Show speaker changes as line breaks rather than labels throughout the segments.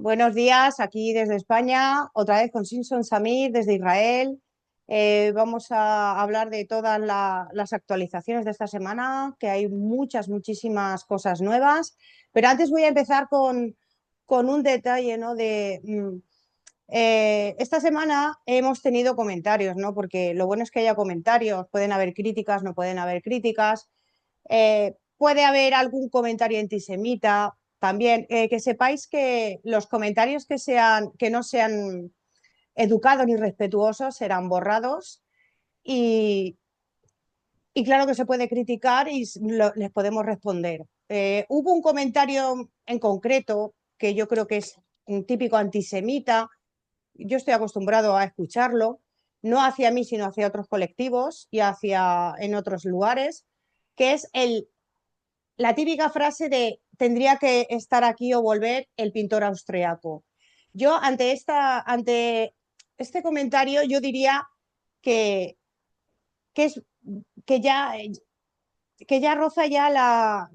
Buenos días, aquí desde España, otra vez con Simpson Samir desde Israel. Vamos a hablar de todas las actualizaciones de esta semana, que hay muchísimas cosas nuevas. Pero antes voy a empezar con un detalle, ¿no? Esta semana hemos tenido comentarios, ¿no? Porque lo bueno es que haya comentarios, pueden haber críticas, no pueden haber críticas. Puede haber algún comentario antisemita. También que sepáis que los comentarios que no sean educados ni respetuosos serán borrados y, y claro que se puede criticar y les podemos responder. Hubo un comentario en concreto que yo creo que es un típico antisemita. Yo estoy acostumbrado a escucharlo, no hacia mí, sino hacia otros colectivos y hacia en otros lugares, que es la típica frase de tendría que estar aquí o volver el pintor austriaco. Yo ante este comentario yo diría que, que, es, que, ya, que ya roza ya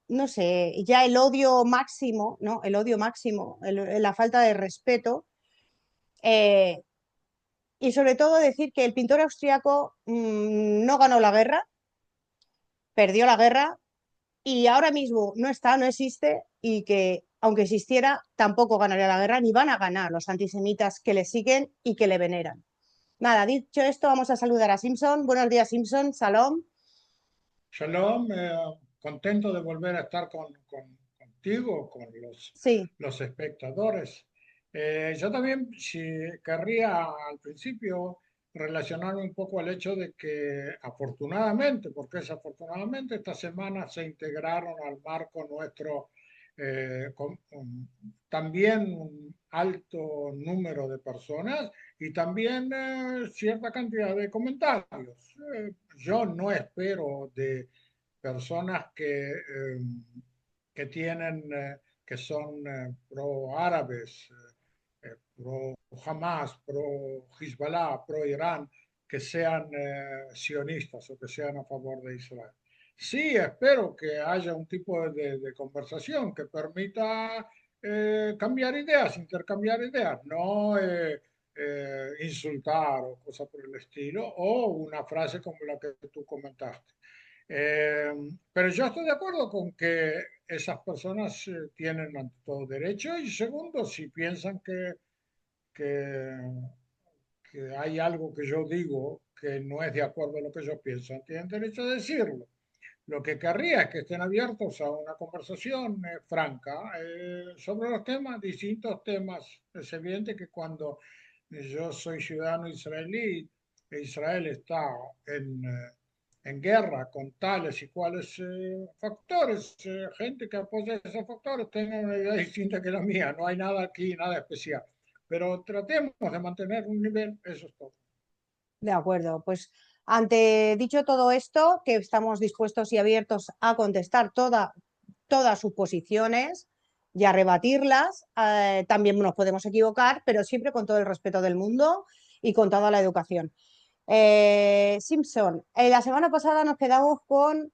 no sé, ya el odio máximo, ¿no? El odio máximo, la falta de respeto. Eh, y sobre todo decir que el pintor austriaco no ganó la guerra, perdió la guerra y ahora mismo no está, no existe y que aunque existiera tampoco ganaría la guerra ni van a ganar los antisemitas que le siguen y que le veneran. Nada, dicho esto, vamos a saludar a Simpson. Buenos días, Simpson. Salom.
Shalom, contento de volver a estar contigo, con
Sí,
los espectadores. Yo también si querría al principio relacionarme un poco al hecho de que afortunadamente, porque es afortunadamente, esta semana se integraron al marco nuestro también un alto número de personas y también cierta cantidad de comentarios. Yo no espero de personas que tienen, que son pro árabes, pro Hamas, pro Hezbollah, pro Irán, que sean sionistas o que sean a favor de Israel. Sí, espero que haya un tipo de conversación que permita cambiar ideas, intercambiar ideas, no insultar o cosas por el estilo, o una frase como la que tú comentaste. Eh, pero yo estoy de acuerdo con que esas personas tienen ante todo derecho y segundo, si piensan que, que hay algo que yo digo que no es de acuerdo a lo que ellos piensan, tienen derecho a decirlo. Lo que querría es que estén abiertos a una conversación franca sobre los temas, distintos temas. Es evidente que cuando yo soy ciudadano israelí e Israel está en guerra con tales y cuales factores, gente que apoya esos factores tiene una idea distinta que la mía. No hay nada aquí, nada especial. Pero tratemos de mantener un nivel, eso es todo.
de acuerdo. Pues ante dicho todo esto, que estamos dispuestos y abiertos a contestar todas sus posiciones y a rebatirlas, también nos podemos equivocar, pero siempre con todo el respeto del mundo y con toda la educación. Simpson, la semana pasada nos quedamos con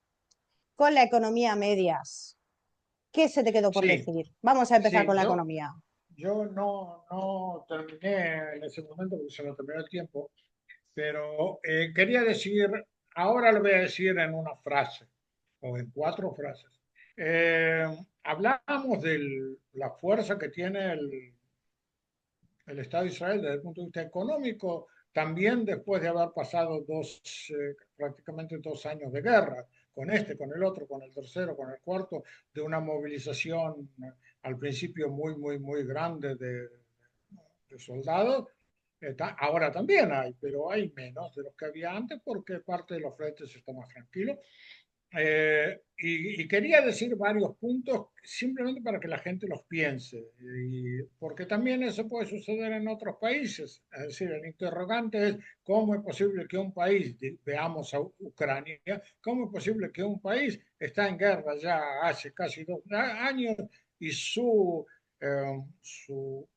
la economía a medias. ¿Qué se te quedó por
Sí,
decir? Vamos a empezar
sí,
con la economía.
yo no terminé en ese momento porque se me terminó el tiempo, pero quería decir, ahora lo voy a decir en una frase o en cuatro frases. Eh, Hablamos de la fuerza que tiene el Estado de Israel desde el punto de vista económico, también después de haber pasado prácticamente 2 años de guerra, con este, con el otro, con el tercero, con el cuarto, de una movilización al principio muy grande de soldados. Ahora también hay, pero hay menos de los que había antes porque parte de los frentes está más tranquilo. Y quería decir varios puntos simplemente para que la gente los piense, porque también eso puede suceder en otros países. Es decir, el interrogante es cómo es posible que un país, veamos a Ucrania, cómo es posible que un país está en guerra ya hace casi 2 años y su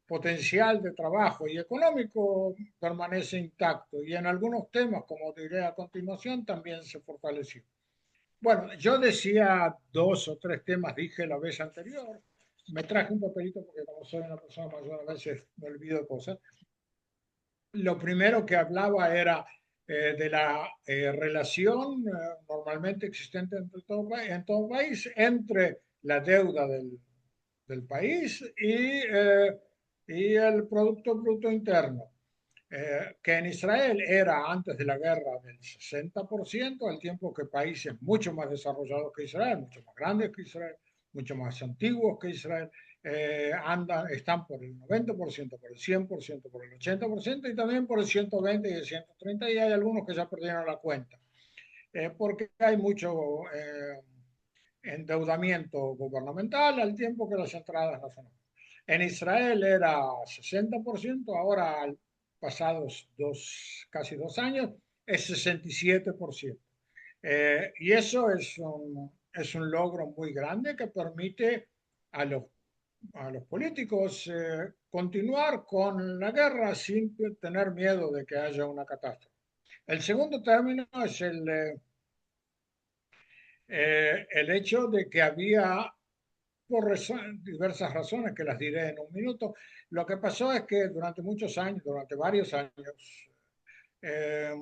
potencial de trabajo y económico permanece intacto y en algunos temas, como diré a continuación, también se fortaleció. Bueno, yo decía dos o tres temas, dije la vez anterior. me traje un papelito porque como soy una persona mayor a veces me olvido de cosas. Lo primero que hablaba era de la relación normalmente existente entre en todo país entre la deuda del país y el Producto Bruto Interno, que en Israel era antes de la guerra del 60%, al tiempo que países mucho más desarrollados que Israel, mucho más grandes que Israel, mucho más antiguos que Israel, están por el 90%, por el 100%, por el 80% y también por el 120 y el 130, y hay algunos que ya perdieron la cuenta, porque hay mucho endeudamiento gubernamental al tiempo que las entradas no son. En Israel era 60%, ahora pasados casi 2 años es 67%. Y eso es un logro muy grande que permite a los políticos continuar con la guerra sin tener miedo de que haya una catástrofe. El segundo término es el hecho de que había, por diversas razones que las diré en un minuto, lo que pasó es que durante muchos años, durante varios años, eh,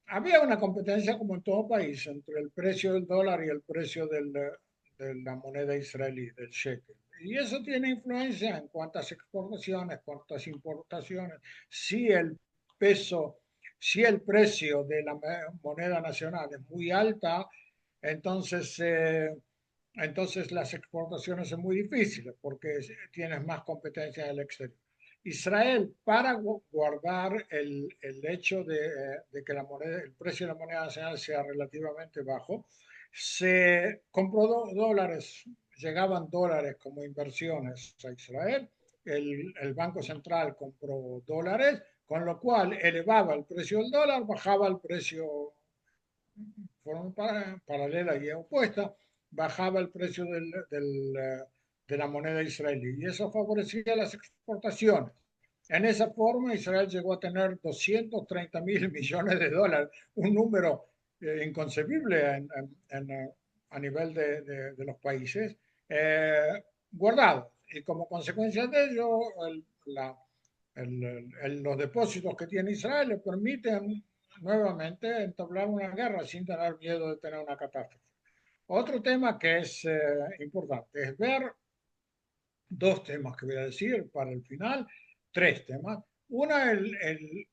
había una competencia como en todo país entre el precio del dólar y el precio de la moneda israelí, del shekel. Y eso tiene influencia en cuántas exportaciones, cuántas importaciones, si el peso, si el precio de la moneda nacional es muy alta, entonces, entonces las exportaciones son muy difíciles porque tienes más competencia en el exterior. Israel, para guardar el hecho de que el precio de la moneda nacional sea relativamente bajo, se compró dólares, llegaban dólares como inversiones a Israel, el Banco Central compró dólares, con lo cual elevaba el precio del dólar, bajaba el precio forma paralela y opuesta, bajaba el precio de la moneda israelí y eso favorecía las exportaciones. En esa forma, Israel llegó a tener 230.000 millones de dólares, un número inconcebible a nivel de los países, guardados. Y como consecuencia de ello, los depósitos que tiene Israel le permiten nuevamente entablar una guerra sin tener miedo de tener una catástrofe. Otro tema que es importante es ver dos temas que voy a decir para el final, tres temas. Una, el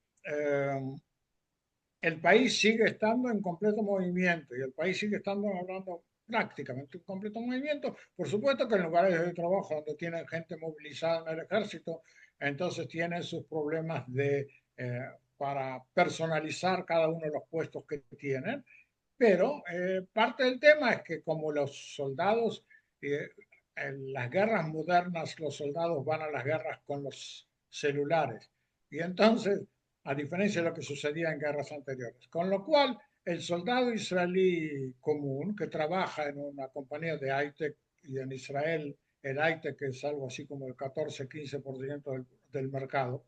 país sigue estando en completo movimiento y el país sigue estando hablando prácticamente en completo movimiento. Por supuesto que en lugares de trabajo donde tienen gente movilizada en el ejército, entonces tienen sus problemas para personalizar cada uno de los puestos que tienen. Pero parte del tema es que como los soldados, eh, en las guerras modernas, los soldados van a las guerras con los celulares. Y entonces, a diferencia de lo que sucedía en guerras anteriores. Con lo cual, el soldado israelí común que trabaja en una compañía de high-tech y en Israel el high-tech es algo así como el 14-15% del mercado,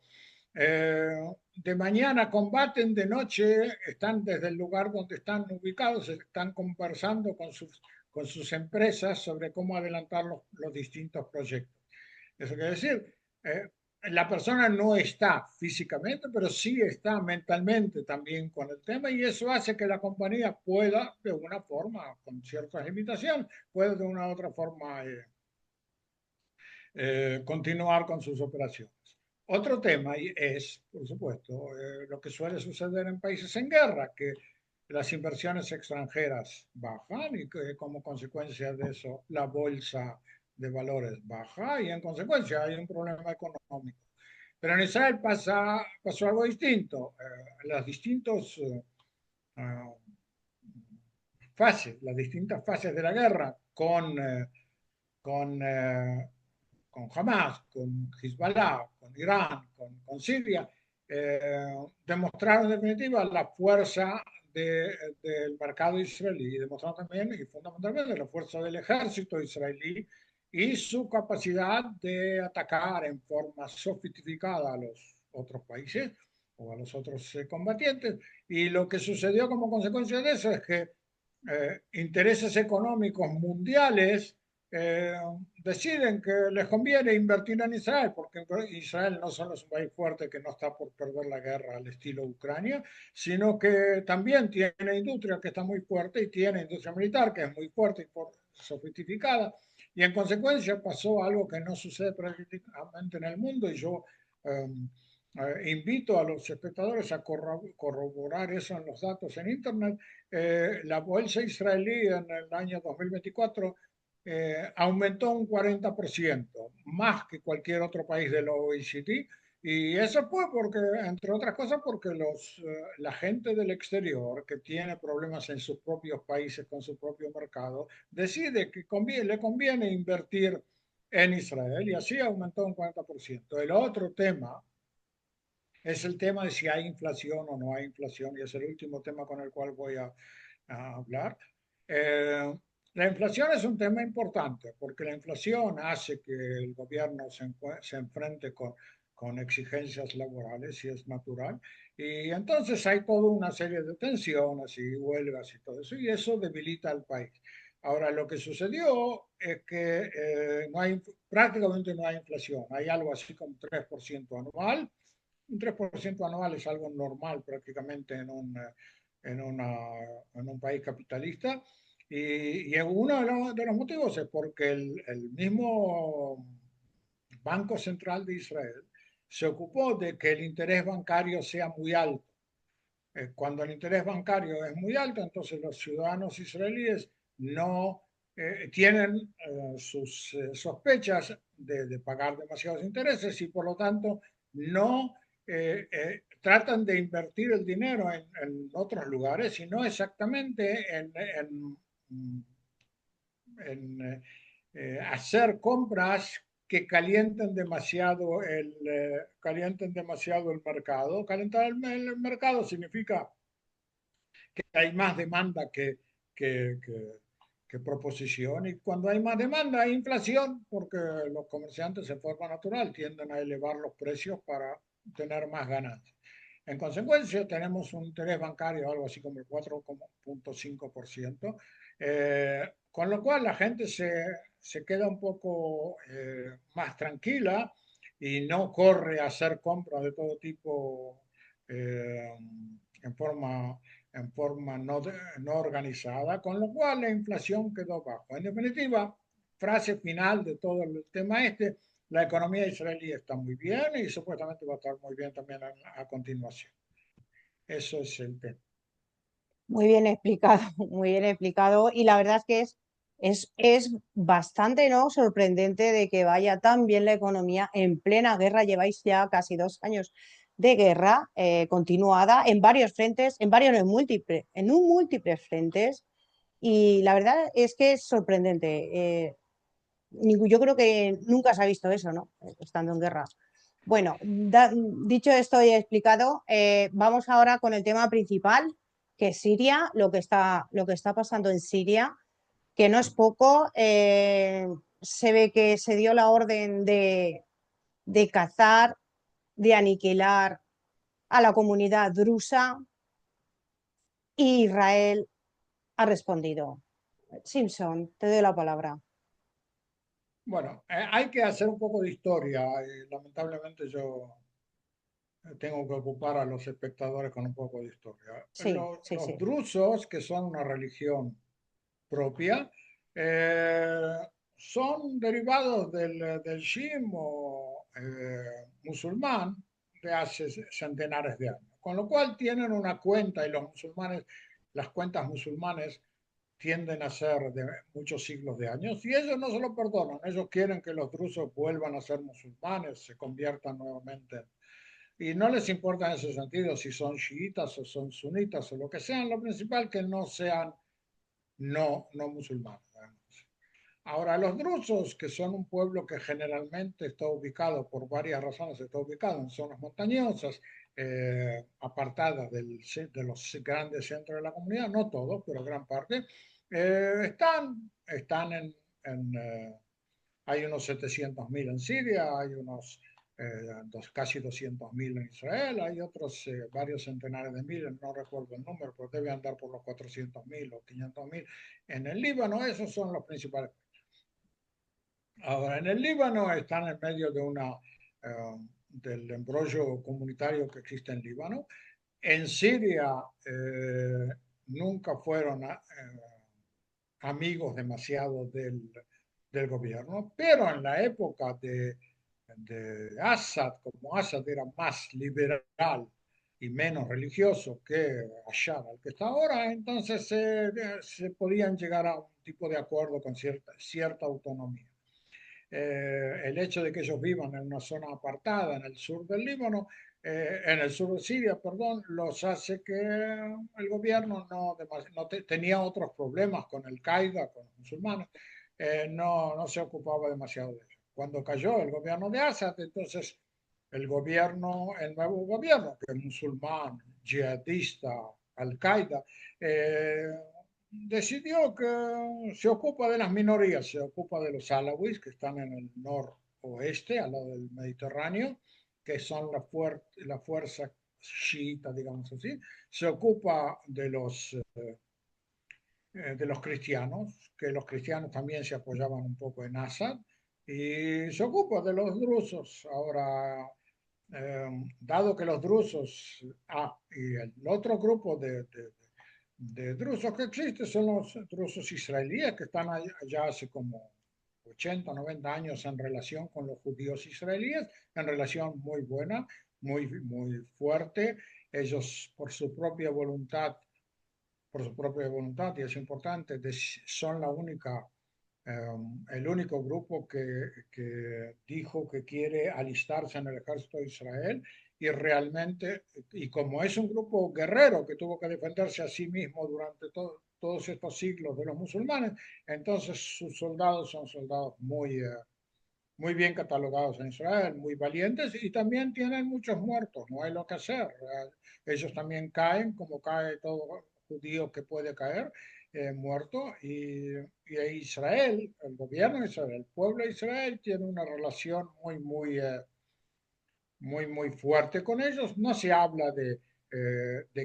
de mañana combaten, de noche están desde el lugar donde están ubicados, están conversando con sus empresas sobre cómo adelantar los distintos proyectos. Eso quiere decir, eh, la persona no está físicamente, pero sí está mentalmente también con el tema y eso hace que la compañía pueda, de una forma, con ciertas limitaciones, pueda de una u otra forma continuar con sus operaciones. Otro tema es, por supuesto, lo que suele suceder en países en guerra, que las inversiones extranjeras bajan y que como consecuencia de eso la bolsa de valores baja y en consecuencia hay un problema económico. Pero en Israel pasó algo distinto. Las distintas las distintas fases de la guerra con con Hamas, con Hezbollah, con Irán, Siria, demostraron en definitiva la fuerza del mercado israelí y demostraron también y fundamentalmente la fuerza del ejército israelí y su capacidad de atacar en forma sofisticada a los otros países o a los otros combatientes. Y lo que sucedió como consecuencia de eso es que intereses económicos mundiales eh, deciden que les conviene invertir en Israel, porque Israel no solo es un país fuerte que no está por perder la guerra al estilo Ucrania, sino que también tiene industria que está muy fuerte y tiene industria militar que es muy fuerte y sofisticada. Y en consecuencia pasó algo que no sucede prácticamente en el mundo y yo eh, invito a los espectadores a corroborar eso en los datos en Internet. La bolsa israelí en el año 2024 aumentó un 40%, más que cualquier otro país de la OECD. Y eso fue porque, entre otras cosas, porque la gente del exterior que tiene problemas en sus propios países con su propio mercado, decide que le conviene invertir en Israel y así aumentó un 40%. El otro tema es el tema de si hay inflación o no hay inflación y es el último tema con el cual voy a hablar. Eh, la inflación es un tema importante porque la inflación hace que el gobierno se enfrente con exigencias laborales y es natural. Y entonces hay toda una serie de tensiones y huelgas y todo eso, y eso debilita al país. Ahora, lo que sucedió es que prácticamente no hay inflación, hay algo así como 3% anual. Un 3% anual es algo normal prácticamente en, una, en un país capitalista. Y uno de los motivos es porque el mismo Banco Central de Israel se ocupó de que el interés bancario sea muy alto. Cuando el interés bancario es muy alto, entonces los ciudadanos israelíes no tienen sus sospechas de pagar demasiados intereses y por lo tanto no tratan de invertir el dinero en otros lugares, sino exactamente en hacer compras que calienten demasiado el mercado. Calentar el mercado significa que hay más demanda que, que, que proposición y cuando hay más demanda hay inflación porque los comerciantes en forma natural tienden a elevar los precios para tener más ganancias. En consecuencia, tenemos un interés bancario algo así como el 4,5%, con lo cual la gente se queda un poco más tranquila y no corre a hacer compras de todo tipo en forma no organizada, con lo cual la inflación quedó baja. En definitiva, frase final de todo el tema la economía israelí está muy bien y supuestamente va a estar muy bien también a continuación. Eso es el tema.
Muy bien explicado, muy bien explicado. Y la verdad es que es bastante, ¿no?, sorprendente de que vaya tan bien la economía en plena guerra. Lleváis ya casi 2 años de guerra continuada en varios frentes, en un múltiples frentes. Y la verdad es que es sorprendente. Yo creo que nunca se ha visto eso, ¿no? Estando en guerra. Bueno, dicho esto y explicado, vamos ahora con el tema principal, que es Siria, lo que está pasando en Siria, que no es poco. Se ve que se dio la orden de cazar, de aniquilar a la comunidad drusa y Israel ha respondido. Simpson, te doy la palabra.
Bueno, hay que hacer un poco de historia y lamentablemente yo tengo que ocupar a los espectadores con un poco de historia.
Sí, sí,
Los
sí.
drusos, que son una religión propia, eh, son derivados del shismo musulmán de hace centenares de años, con lo cual tienen una cuenta y las cuentas musulmanes tienden a ser de muchos siglos de años y ellos no se lo perdonan, ellos quieren que los drusos vuelvan a ser musulmanes, se conviertan nuevamente y no les importa en ese sentido si son chiitas o son sunitas o lo que sean, lo principal que no sean no musulmanes. Ahora, los drusos, que son un pueblo que generalmente está ubicado, por varias razones, está ubicado en zonas montañosas, apartadas de los grandes centros de la comunidad, no todos, pero gran parte, están hay unos 700.000 en Siria, hay unos casi 200.000 en Israel, hay otros varios centenares de miles, no recuerdo el número, pero debe andar por los 400.000 o 500.000 en el Líbano, esos son los principales. Ahora, en el Líbano están en medio de del embrollo comunitario que existe en Líbano. En Siria nunca fueron amigos demasiado del gobierno, pero en la época de Assad, como Assad era más liberal y menos religioso que Bashar, al que está ahora, entonces se podían llegar a un tipo de acuerdo con cierta autonomía. El hecho de que ellos vivan en una zona apartada en el sur del Líbano, en el sur de Siria, perdón, los hace que el gobierno tenía otros problemas con el Qaeda, con los musulmanes, no se ocupaba demasiado de eso. Cuando cayó el gobierno de Assad, entonces el nuevo gobierno, que es musulmán, yihadista, Al-Qaeda, eh, decidió que se ocupa de las minorías, se ocupa de los alawís que están en el noroeste, al lado del Mediterráneo, que son la fuerza chiita, digamos así, se ocupa de los cristianos, que los cristianos también se apoyaban un poco en Assad, y se ocupa de los drusos. Ahora, dado que los drusos, y el otro grupo de drusos que existe son los drusos israelíes que están allá hace como 80, 90 años en relación con los judíos israelíes, en relación muy buena, muy fuerte. Ellos por su propia voluntad, y es importante, son el único grupo que dijo que quiere alistarse en el ejército de Israel y realmente, y como es un grupo guerrero que tuvo que defenderse a sí mismo durante todos estos siglos de los musulmanes, entonces sus soldados son soldados muy bien catalogados en Israel, muy valientes y también tienen muchos muertos, no hay lo que hacer. Ellos también caen como cae todo judío que puede caer, muerto. Y Israel, el gobierno de Israel, el pueblo de Israel tiene una relación muy fuerte con ellos. No se habla de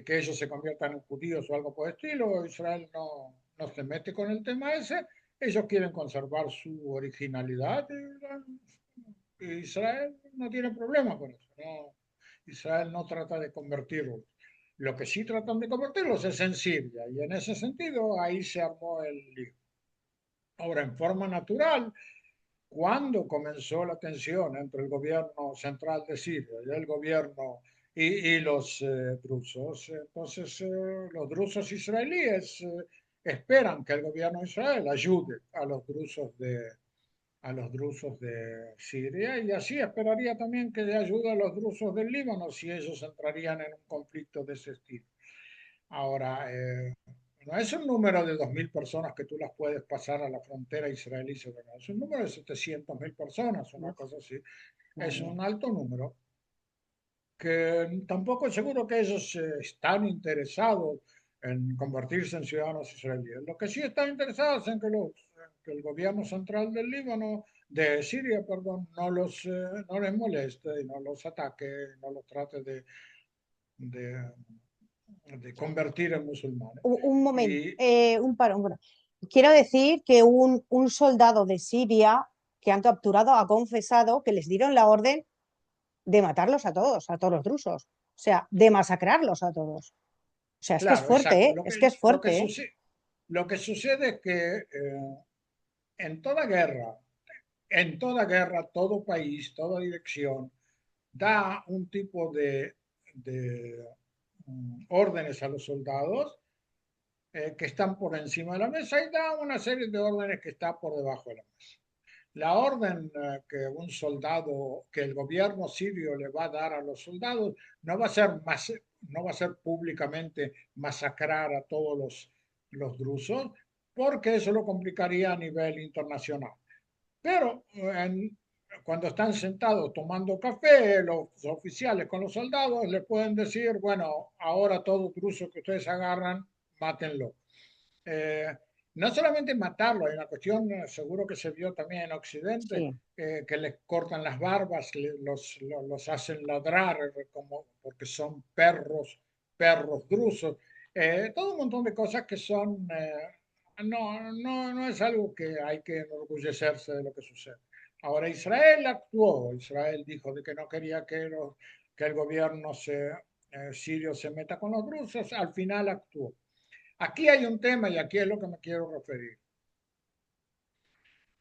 que ellos se conviertan en judíos o algo por el estilo. Israel no se mete con el tema ese. Ellos quieren conservar su originalidad. Israel no tiene problema con eso. Israel no trata de convertirlos. Lo que sí tratan de convertirlos es en Siria. Y en ese sentido, ahí se armó el lío. Ahora, en forma natural, cuando comenzó la tensión entre el gobierno central de Siria y el gobierno y los drusos, entonces los drusos israelíes esperan que el gobierno de Israel ayude a los drusos de Siria y así esperaría también que le ayude a los drusos del Líbano si ellos entrarían en un conflicto de ese estilo. Ahora, no es un número de 2.000 personas que tú las puedes pasar a la frontera israelí, es un número de 700.000 personas, una
Uf,
cosa así.
madre
Es
mía.
un alto número que tampoco es seguro que ellos están interesados en convertirse en ciudadanos israelíes. Lo que sí están interesados en que el gobierno central del Líbano, de Siria, perdón, no les moleste y no los ataque, no los trate de, de convertir en musulmanes.
Un momento,
Y
un parón. Bueno, quiero decir que un soldado de Siria que han capturado ha confesado que les dieron la orden de matarlos a todos los drusos. O sea, de masacrarlos a todos. O sea, es que es
claro,
fuerte,
exacto.
¿eh? Es que es fuerte, ¿eh?
Lo que sucede es que en toda guerra, todo país, toda dirección da un tipo de órdenes a los soldados que están por encima de la mesa y da una serie de órdenes que están por debajo de la mesa. La orden que el gobierno sirio le va a dar a los soldados no va a ser, no va a ser públicamente masacrar a todos los drusos, porque eso lo complicaría a nivel internacional. Pero cuando están sentados tomando café, los oficiales con los soldados les pueden decir, bueno, ahora todo druso que ustedes agarran, mátenlo. Eh, no solamente matarlo, hay una cuestión, seguro que se vio también en Occidente,
Sí.
que les cortan las barbas, los hacen ladrar como, porque son perros drusos. Todo un montón de cosas que son no es algo que hay que enorgullecerse de lo que sucede. Ahora, Israel actuó, Israel dijo de que no quería que el gobierno sirio se meta con los rusos, al final actuó. Aquí hay un tema y aquí es lo que me quiero referir.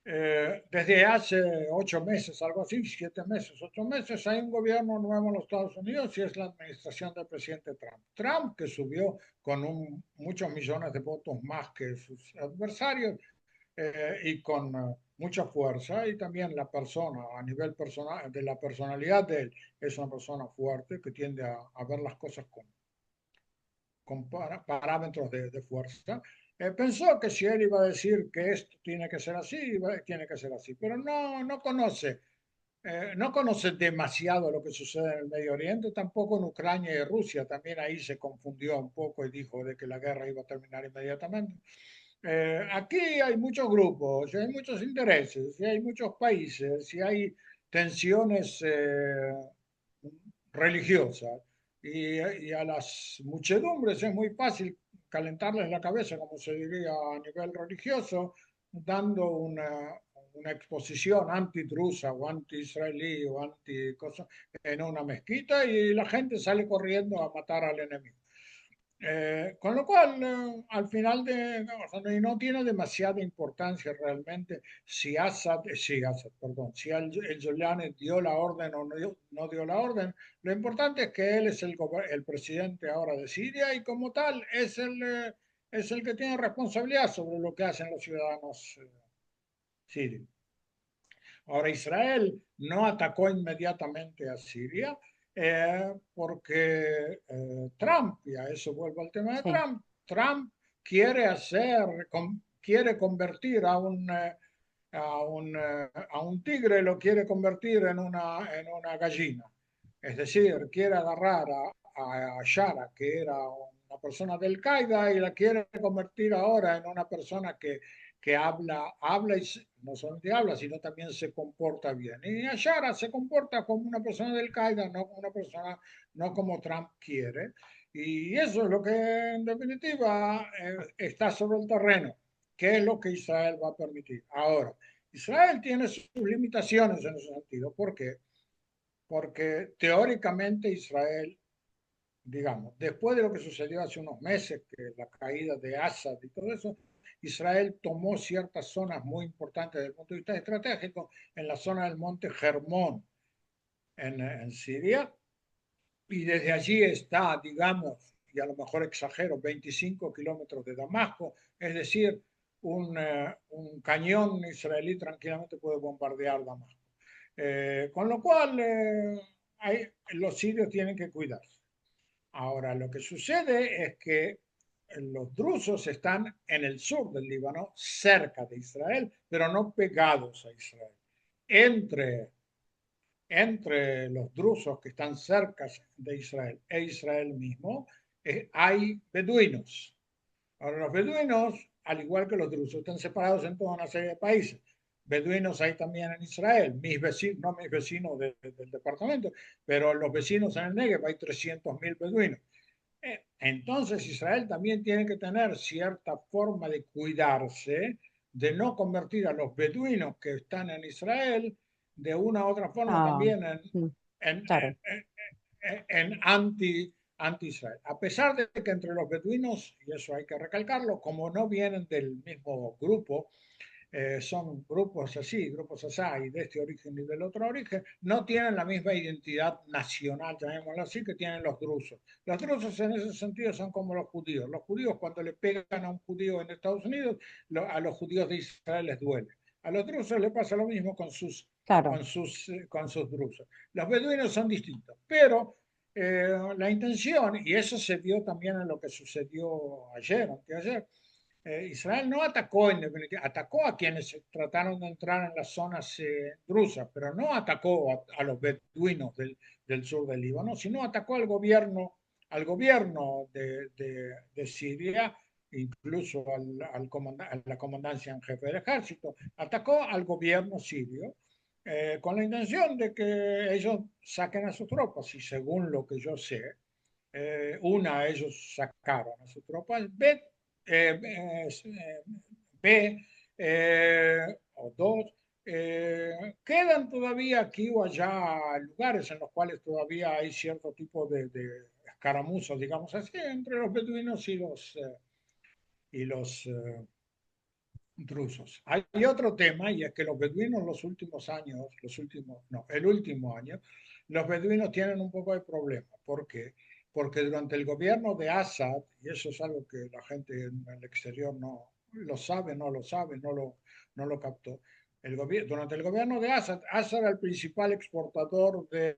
Desde hace 8 meses, algo así, 7 meses, 8 meses, hay un gobierno nuevo en los Estados Unidos y es la administración del presidente Trump. Trump, que subió con muchos millones de votos más que sus adversarios y con mucha fuerza, y también la persona, a nivel personal, de la personalidad de él, es una persona fuerte que tiende a ver las cosas con parámetros de fuerza. Pensó que si él iba a decir que esto tiene que ser así, tiene que ser así, pero no conoce demasiado lo que sucede en el Medio Oriente, tampoco en Ucrania y Rusia. También ahí se confundió un poco y dijo de que la guerra iba a terminar inmediatamente. Aquí hay muchos grupos, hay muchos intereses, y hay muchos países, y hay tensiones religiosas. Y a las muchedumbres es muy fácil calentarles la cabeza, como se diría a nivel religioso, dando una exposición antidrusa o anti-israelí o anti-cosa en una mezquita y la gente sale corriendo a matar al enemigo. Con lo cual, al final o sea, no tiene demasiada importancia realmente perdón, si el Giuliani dio la orden o no dio la orden. Lo importante es que él es el presidente ahora de Siria y como tal es el que tiene responsabilidad sobre lo que hacen los ciudadanos sirios. Ahora, Israel no atacó inmediatamente a Siria porque Trump, y a eso vuelvo al tema de
Sí.
Trump, Trump quiere convertir a un tigre, lo quiere convertir en una gallina. Es decir, quiere agarrar a Shara, que era una persona del Qaeda, y la quiere convertir ahora en una persona que habla y no solamente habla, sino también se comporta bien. Y Ashara se comporta como una persona del Qaeda, no como una persona, no como Trump quiere. Y eso es lo que en definitiva está sobre el terreno, que es lo que Israel va a permitir. Ahora, Israel tiene sus limitaciones en ese sentido. ¿Por qué? Porque teóricamente Israel, digamos, después de lo que sucedió hace unos meses, que la caída de Assad y todo eso, Israel tomó ciertas zonas muy importantes desde el punto de vista estratégico en la zona del monte Hermón en Siria, y desde allí está, digamos, y a lo mejor exagero, 25 kilómetros de Damasco, es decir, un cañón israelí tranquilamente puede bombardear Damasco. Con lo cual, los sirios tienen que cuidarse. Ahora, lo que sucede es que los drusos están en el sur del Líbano, cerca de Israel, pero no pegados a Israel. Entre, entre los drusos que están cerca de Israel e Israel mismo, hay beduinos. Ahora, los beduinos, al igual que los drusos, están separados en toda una serie de países. Beduinos hay también en Israel, mis vecinos, no mis vecinos del departamento, pero los vecinos en el Negev hay 300.000 beduinos. Entonces Israel también tiene que tener cierta forma de cuidarse, de no convertir a los beduinos que están en Israel de una u otra forma
Ah,
también
mm,
en,
claro.
en anti-Israel. A pesar de que entre los beduinos, y eso hay que recalcarlo, como no vienen del mismo grupo, son grupos así, grupos así, y de este origen y del otro origen, no tienen la misma identidad nacional, llamémoslo así, que tienen los drusos. Los drusos en ese sentido son como los judíos. Los judíos cuando le pegan a un judío en Estados Unidos, a los judíos de Israel les duele. A los drusos les pasa lo mismo
Claro.
con sus drusos. Los beduinos son distintos, pero la intención, y eso se vio también en lo que sucedió ayer, anteayer, Israel no atacó en definitiva, atacó a quienes trataron de entrar en las zonas drusas, pero no atacó a los beduinos del sur del Líbano, sino atacó al gobierno de Siria, incluso a la comandancia en jefe del ejército, atacó al gobierno sirio con la intención de que ellos saquen a sus tropas, y según lo que yo sé, ellos sacaron a sus tropas, AFP, o dos. Quedan todavía aquí o allá lugares en los cuales todavía hay cierto tipo de escaramuzas, digamos así, entre los beduinos y los drusos. Hay otro tema, y es que los beduinos los últimos años, no, el último año, los beduinos tienen un poco de problema. ¿Por qué? Porque durante el gobierno de Assad, y eso es algo que la gente en el exterior no lo sabe, no lo captó, durante el gobierno de Assad, Assad era el principal exportador de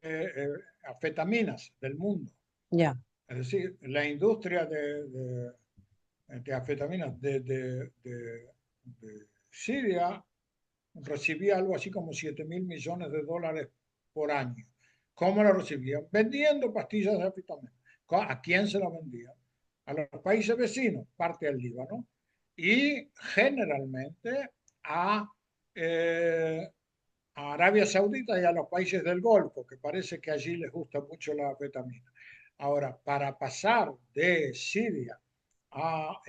anfetaminas del mundo.
Ya,
Es decir, la industria de anfetaminas de Siria recibía algo así como 7.000 millones de dólares por año. ¿Cómo lo recibían? Vendiendo pastillas de anfetamina. ¿A quién se las vendían? A los países vecinos, parte del Líbano, y generalmente a, eh, a Arabia Saudita y a los países del Golfo, que parece que allí les gusta mucho la anfetamina. Ahora, para pasar de Siria a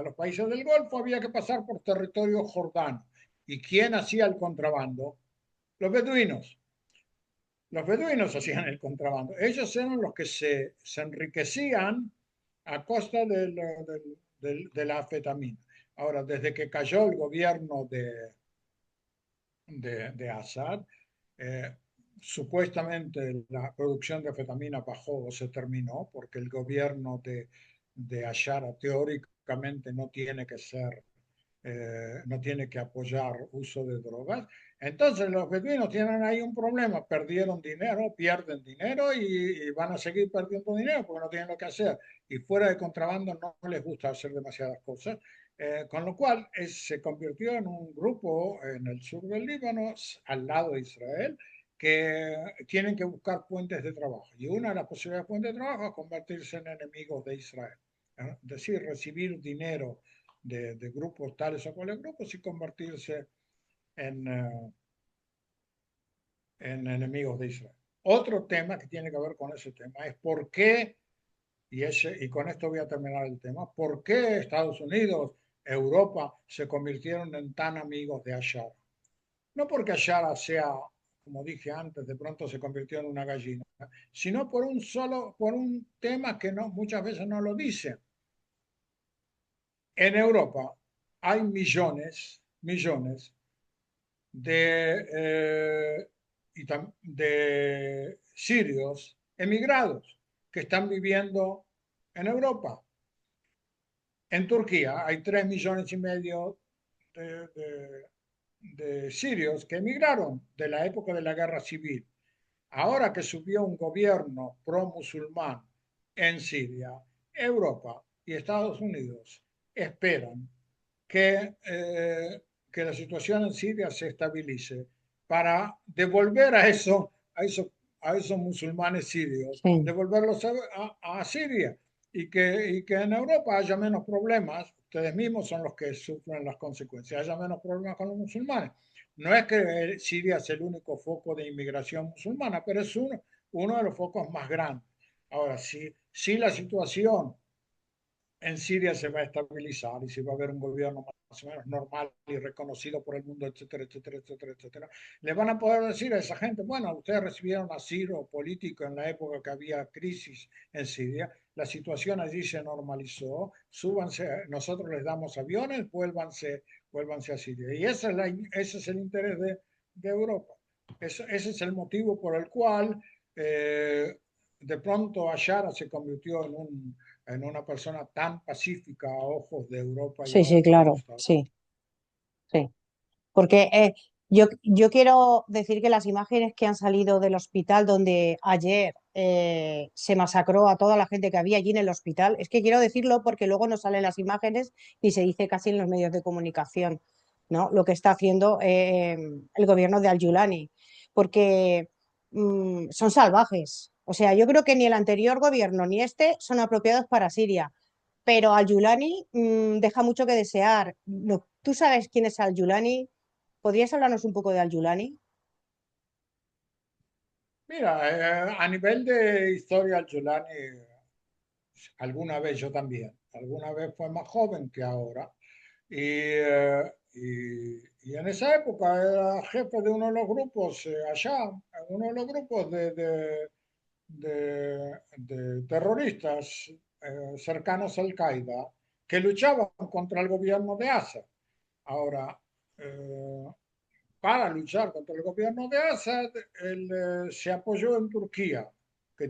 los países del Golfo había que pasar por territorio jordano. ¿Y quién hacía el contrabando? Los beduinos. Los beduinos hacían el contrabando. Ellos eran los que se enriquecían a costa de la anfetamina. Ahora, desde que cayó el gobierno de Assad, eh, supuestamente la producción de anfetamina bajó o se terminó porque el gobierno de Ashara teóricamente no tiene que apoyar uso de drogas. Entonces los beduinos tienen ahí un problema, perdieron dinero, pierden dinero y van a seguir perdiendo dinero porque no tienen lo que hacer. Y fuera de contrabando no les gusta hacer demasiadas cosas. Con lo cual se convirtió en un grupo en el sur del Líbano, al lado de Israel, que tienen que buscar puentes de trabajo. Y una de las posibilidades de puentes de trabajo es convertirse en enemigos de Israel. Es decir, recibir dinero de grupos tales o cuales grupos y convertirse en, en enemigos de Israel. Otro tema que tiene que ver con ese tema es por qué, y con esto voy a terminar el tema, por qué Estados Unidos, Europa se convirtieron en tan amigos de Ashara. No porque Ashara sea, como dije antes, de pronto se convirtió en una gallina, sino por un tema que no, muchas veces no lo dicen. En Europa hay millones de, de sirios emigrados que están viviendo en Europa. En Turquía hay 3,5 millones de, de, de sirios que emigraron de la época de la guerra civil. Ahora que subió un gobierno pro-musulmán en Siria, Europa y Estados Unidos esperan que la situación en Siria se estabilice para devolver a esos musulmanes sirios,
sí.
devolverlos a Siria y que en Europa haya menos problemas. Ustedes mismos son los que sufren las consecuencias, haya menos problemas con los musulmanes. No es que Siria es el único foco de inmigración musulmana, pero es uno de los focos más grandes. Ahora, si la situación en Siria se va a estabilizar y si va a haber un gobierno más o menos normal y reconocido por el mundo, etcétera, etcétera, etcétera, etcétera, le van a poder decir a esa gente, bueno, ustedes recibieron asilo político en la época que había crisis en Siria, la situación allí se normalizó, súbanse, nosotros les damos aviones, vuélvanse a Siria. Y ese es el interés de Europa. Ese es el motivo por el cual de pronto Ashara se convirtió en una persona tan pacífica a ojos de Europa y a
Sí, sí,
ojos de los
claro,
Estados Unidos.
sí, sí. Porque yo quiero decir que las imágenes que han salido del hospital donde ayer se masacró a toda la gente que había allí en el hospital, es que quiero decirlo porque luego no salen las imágenes y se dice casi en los medios de comunicación, ¿no? Lo que está haciendo el gobierno de Al-Yulani, porque son salvajes. O sea, yo creo que ni el anterior gobierno ni este son apropiados para Siria, pero Al-Yulani deja mucho que desear. No, ¿tú sabes quién es Al-Yulani? ¿Podrías hablarnos un poco de Al-Yulani?
Mira, a nivel de historia, Giuliani, alguna vez yo también, alguna vez fue más joven que ahora, Y en esa época era jefe de uno de los grupos allá, uno de los grupos de terroristas cercanos al Qaeda que luchaban contra el gobierno de Assad. Ahora, eh, para luchar contra el gobierno de Assad, él se apoyó en Turquía, que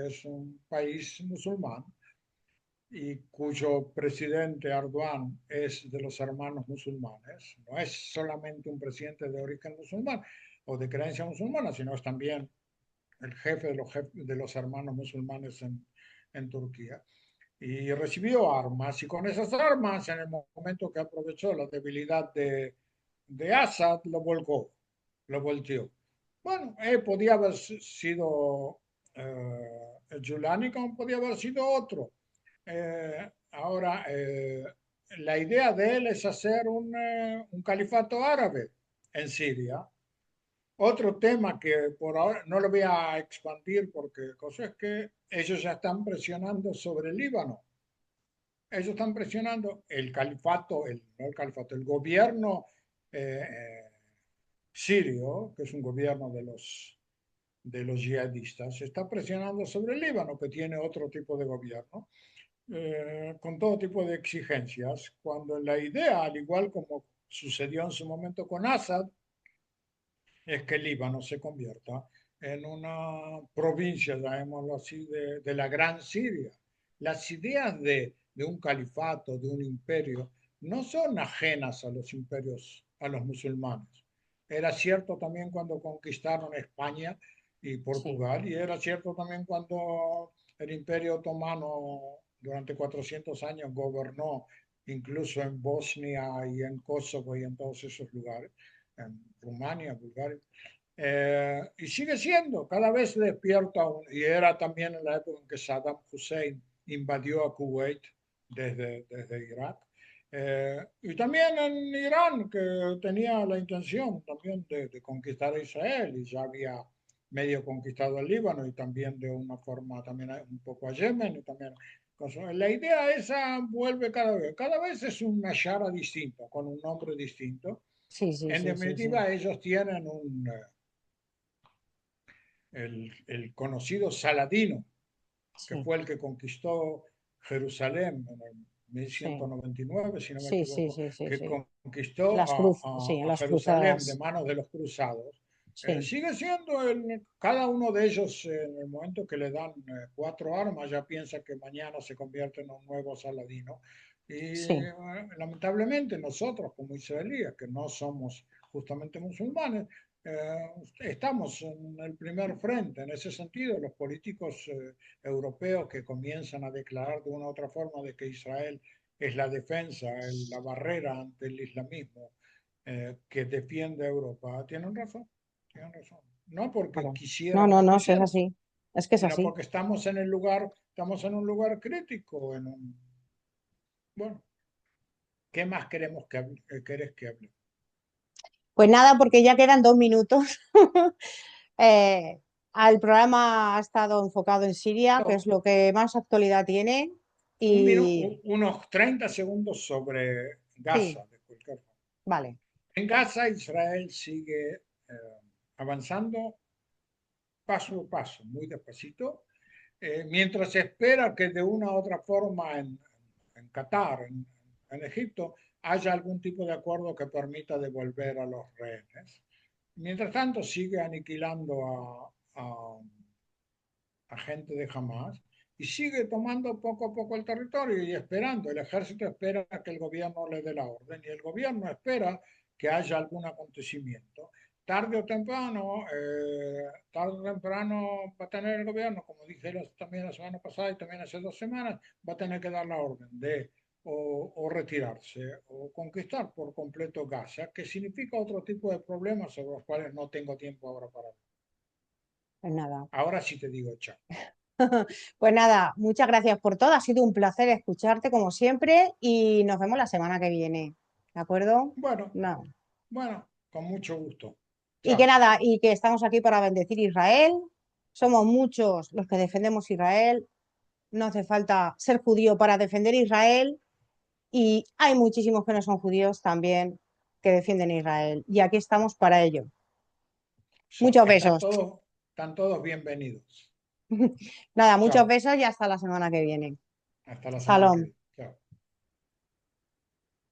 es un país musulmán y cuyo presidente Erdogan es de los hermanos musulmanes. No es solamente un presidente de origen musulmán o de creencia musulmana, sino es también el jefe de los hermanos musulmanes en Turquía. Y recibió armas, y con esas armas, en el momento que aprovechó la debilidad de Assad, lo volteó. Bueno, podía haber sido Giuliani, como podía haber sido otro. Ahora, la idea de él es hacer un califato árabe en Siria. Otro tema que por ahora no lo voy a expandir porque cosa es que ellos ya están presionando sobre el Líbano. Ellos están presionando el califato, no el califato, el gobierno eh, eh, sirio, que es un gobierno de los yihadistas, está presionando sobre el Líbano, que tiene otro tipo de gobierno, con todo tipo de exigencias, cuando la idea, al igual como sucedió en su momento con Assad, es que el Líbano se convierta en una provincia, llamémoslo así, de la Gran Siria. Las ideas de un califato, de un imperio, no son ajenas a los imperios, a los musulmanes. Era cierto también cuando conquistaron España y
Sí,
Portugal, y era cierto también cuando el Imperio Otomano durante 400 años gobernó incluso en Bosnia y en Kosovo y en todos esos lugares, en Rumania, Bulgaria. Y sigue siendo, cada vez se despierta, y era también en la época en que Saddam Hussein invadió a Kuwait desde Irak. Y también en Irán, que tenía la intención también de conquistar a Israel y ya había medio conquistado el Líbano y también de una forma también un poco a Yemen y también la idea esa vuelve cada vez es una shara distinta, con un nombre distinto.
sí, sí,
En
sí, sí, sí,
definitiva, ellos tienen el conocido Saladino, que
sí,
fue el que conquistó Jerusalén en el
sí,
1199, si no me
sí, sí,
equivoco,
sí, sí,
que
sí.
conquistó
Sí,
a
las
Jerusalén de
cruzadas.
manos de los cruzados.
Sí,
Sigue siendo cada uno de ellos en el momento que le dan 4 armas, ya piensa que mañana se convierte en un nuevo Saladino. Y
sí,
lamentablemente nosotros como israelíes, que no somos justamente musulmanes, estamos en el primer frente. En ese sentido, los políticos europeos que comienzan a declarar de una u otra forma de que Israel es la defensa, la barrera ante el islamismo que defiende a Europa, tienen razón, tienen razón. No porque
claro. No,
quisieran
no,
o
no, si es
quisieran,
así. Es que es
sino
así.
porque estamos en un lugar crítico, bueno, ¿qué más querés que hable?
Pues nada, porque ya quedan 2 minutos. Eh, el programa ha estado enfocado en Siria, que es
No,
lo que más actualidad tiene. Y
unos 30 segundos sobre
sí,
Gaza, de cualquier forma.
vale.
En Gaza, Israel sigue avanzando paso a paso, muy despacito, mientras se espera que de una u otra forma en Qatar, en Egipto, haya algún tipo de acuerdo que permita devolver a los rehenes. Mientras tanto, sigue aniquilando a gente de Hamas y sigue tomando poco a poco el territorio y esperando. El ejército espera que el gobierno le dé la orden y el gobierno espera que haya algún acontecimiento. Tarde o temprano va a tener el gobierno, como dije también la semana pasada y también hace 2 semanas, va a tener que dar la orden de o retirarse o conquistar por completo Gaza, que significa otro tipo de problemas sobre los cuales no tengo tiempo ahora para hablar.
Pues nada.
Ahora sí te digo chao.
Pues nada, muchas gracias por todo. Ha sido un placer escucharte como siempre y nos vemos la semana que viene. ¿De acuerdo?
Bueno,
No.
bueno, con mucho gusto.
Y que
Chao.
nada, y que estamos aquí para bendecir Israel. Somos muchos los que defendemos Israel. No hace falta ser judío para defender Israel. y hay muchísimos que no son judíos también que defienden a Israel. Y aquí estamos para ello. Muchos besos.
Están todos bienvenidos.
Nada, muchos
Chao.
besos y hasta la semana que viene.
Hasta la semana que
Salón.
viene.